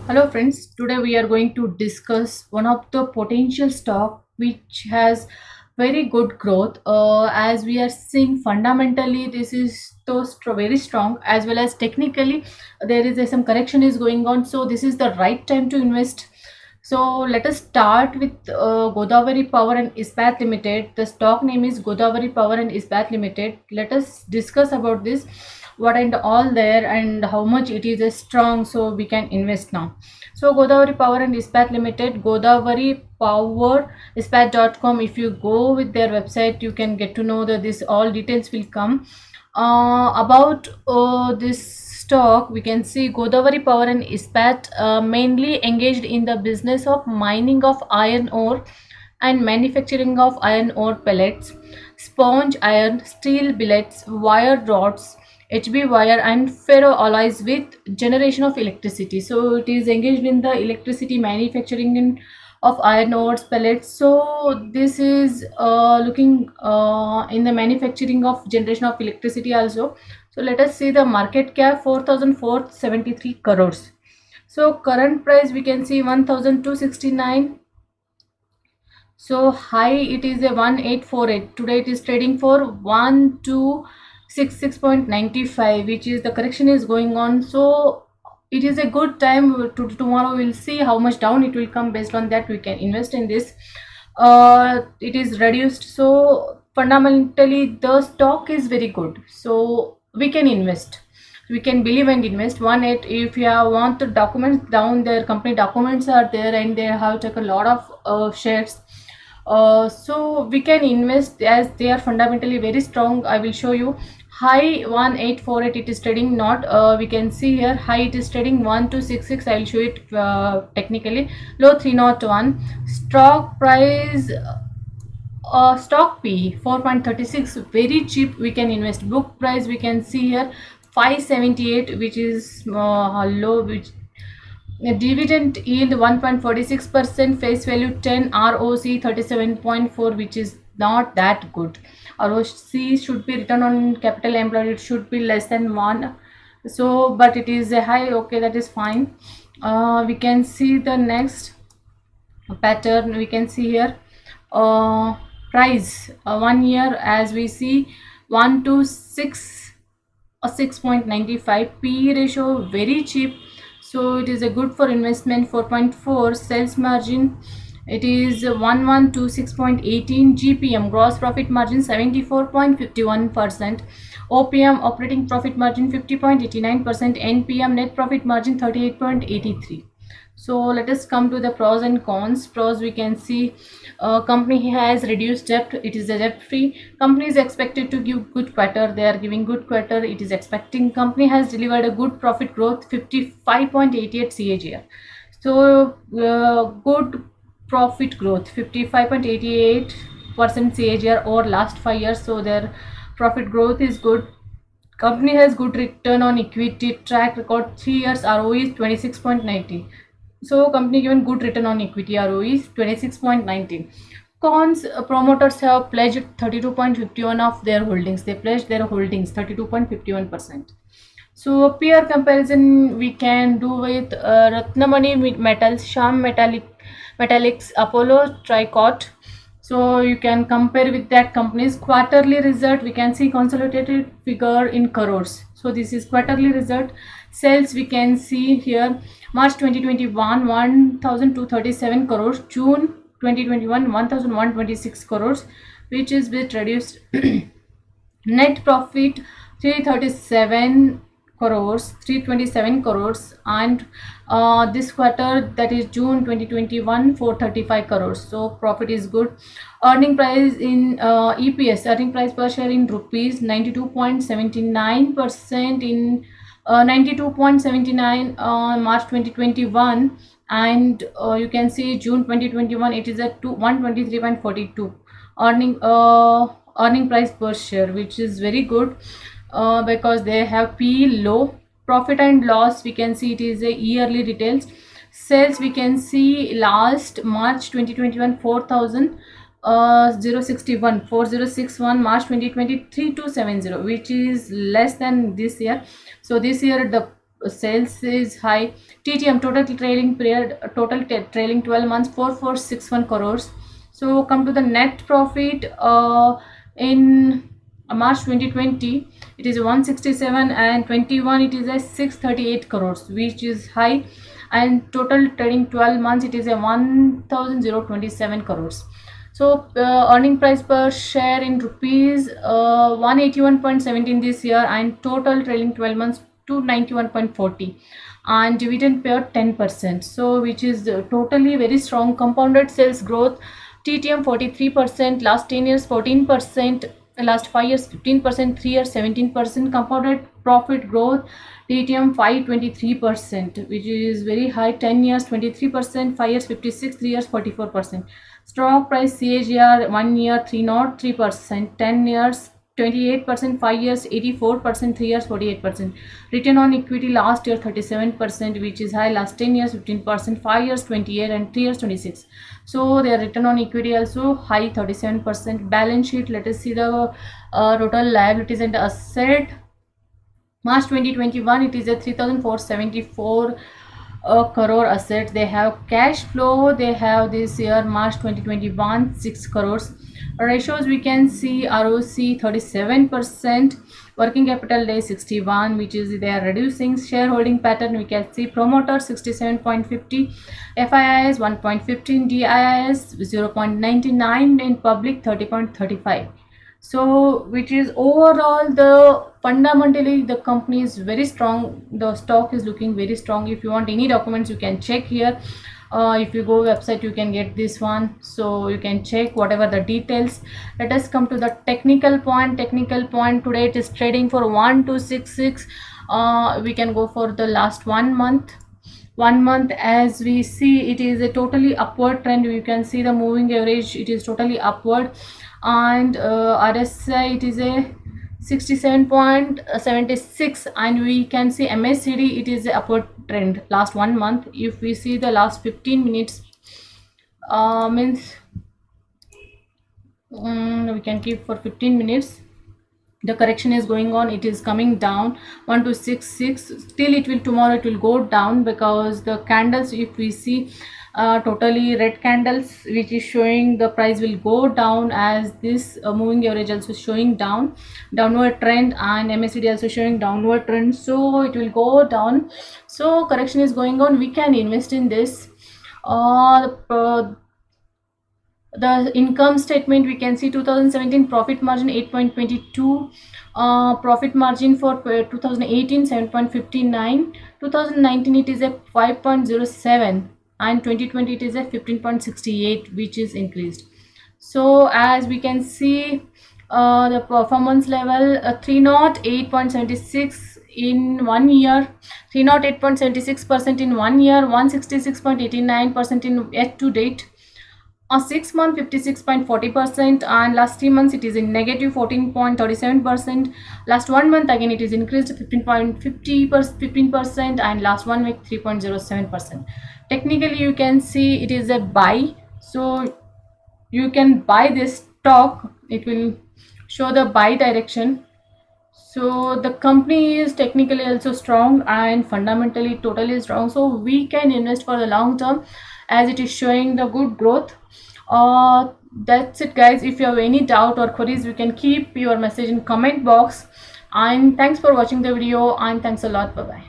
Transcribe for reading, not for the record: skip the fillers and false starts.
Hello friends, today we are going to discuss one of the potential stock which has very good growth. As we are seeing fundamentally this is very strong, as well as technically there is some correction is going on, so this is the right time to invest. So let us start with Godavari Power and Ispat Limited. The stock name is Godavari Power and Ispat Limited. Let us discuss about this, what and all there, and how much it is strong, so we can invest now. So Godavari Power and Ispat Limited, Godavari Power Ispat.com. If you go with their website, you can get to know that this all details will come. About this stock, we can see Godavari Power and Ispat mainly engaged in the business of mining of iron ore and manufacturing of iron ore pellets, sponge iron, steel billets, wire rods, HB wire, and ferro alloys with generation of electricity. So it is engaged in the electricity manufacturing of iron ores pellets. So this is looking in the manufacturing of generation of electricity also. So let us see the market cap, 4,473 crores. So current price we can see 1,269. So high it is a 1848. Today it is trading for 1266.95, which is the correction is going on. So it is a good time to tomorrow we'll see how much down it will come. Based on that we can invest in this. It is reduced, so fundamentally the stock is very good, so we can invest, we can believe and invest. One, it if you want the documents down, their company documents are there and they have taken a lot of shares. So we can invest as they are fundamentally very strong. I will show you. High 1848 it is trading, not we can see here high it is trading 1266. I will show it technically. Low 301. Stock price, stock P 4.36, very cheap, we can invest. Book price we can see here 578, which is low, which dividend yield 1.46%, face value 10, ROC 37.4, which is not that good. ROC should be return on capital employed, it should be less than 1. So but it is a high, okay, that is fine. We can see the next pattern. We can see here price 1 year, as we see 1 to 6 or 6.95. P ratio very cheap, so it is a good for investment. 4.4 sales margin, it is 1126.18. GPM gross profit margin 74.51%. OPM operating profit margin 50.89%. NPM net profit margin 38.83. So let us come to the pros and cons. Pros, we can see company has reduced debt, it is a debt free. Company is expected to give good quarter, they are giving good quarter, it is expecting. Company has delivered a good profit growth 55.88 CAGR. So good profit growth 55.88% CAGR over last 5 years, so their profit growth is good. Company has good return on equity, track record 3 years, ROE is 26.90. So company given good return on equity, ROE is 26.19. Cons, promoters have pledged 32.51 of their holdings. They pledged their holdings 32.51%. So peer comparison we can do with Ratnamani Metals, Sham Metallics, Apollo Tricot. So you can compare with that company's quarterly result. We can see consolidated figure in crores. So this is quarterly result. Sales we can see here. March 2021 1237 crores. June 2021 1126 crores, which is bit reduced. Net profit 337 crores, 327 crores, and this quarter, that is June 2021, 435 crores. So profit is good. Earning price in EPS, earning price per share in rupees 92.79% in 92.79 on March 2021, and you can see June 2021 it is at 123.42 earning earning price per share, which is very good because they have P low. Profit and loss we can see it is a yearly details. Sales we can see last March 2021 4000 061 4061, March 2023 270, which is less than this year. So this year the sales is high. TTM, total trailing period, trailing 12 months, 4461 crores. So come to the net profit in March 2020, it is 167, and 21 it is a 638 crores, which is high, and total trading 12 months it is a 1027 crores. So earning price per share in rupees 181.17 this year, and total trailing 12 months 291.40, and dividend payout 10%. So which is totally very strong compounded sales growth. TTM 43%, last 10 years 14%, last 5 years 15%, 3 years 17% compounded profit growth. TTM 523%, which is very high. 10 years 23%, 5 years 56, 3 years 44%. Stock price CAGR 1 year 303%, 10 years 28%, 5 years 84%, 3 years 48%. Return on equity last year 37%, which is high. Last 10 years 15%, 5 years 28, and 3 years 26. So their return on equity also high, 37%. Balance sheet, let us see the total liabilities and asset. March 2021, it is a 3474 crore asset. They have cash flow, they have this year March 2021 6 crores. Ratios we can see: ROC 37%, working capital day 61, which is they are reducing. Shareholding pattern we can see: promoter 67.50, FIIs 1.15, DIIs 0.99, and public 30.35. So which is overall the fundamentally the company is very strong, the stock is looking very strong. If you want any documents you can check here. If you go website you can get this one, so you can check whatever the details. Let us come to the technical point. Today it is trading for 1266. We can go for the last 1 month. 1 month, as we see, it is a totally upward trend. You can see the moving average, it is totally upward, and RSI it is a 67.76, and we can see MACD it is a upward trend last 1 month. If we see the last 15 minutes, means we can keep for 15 minutes. The correction is going on, it is coming down 1266. Still it will, tomorrow it will go down, because the candles, if we see totally red candles, which is showing the price will go down, as this moving average also showing downward trend, and MACD also showing downward trend, so it will go down. So correction is going on, we can invest in this. The income statement we can see: 2017 profit margin 8.22, profit margin for 2018 7.59, 2019 it is a 5.07, and 2020 it is a 15.68, which is increased. So as we can see, the performance level 308.76 in 1 year, 308.76% in 1 year, 166.89% in year to date. 6 month 56.40%, and last 3 months it is in negative 14.37%. Last 1 month again it is increased 15%, and last 1 week 3.07%. Technically you can see it is a buy, so you can buy this stock, it will show the buy direction. So the company is technically also strong, and fundamentally totally strong, so we can invest for the long term, as it is showing the good growth. That's it guys. If you have any doubt or queries, you can keep your message in comment box, and thanks for watching the video, and thanks a lot. Bye bye.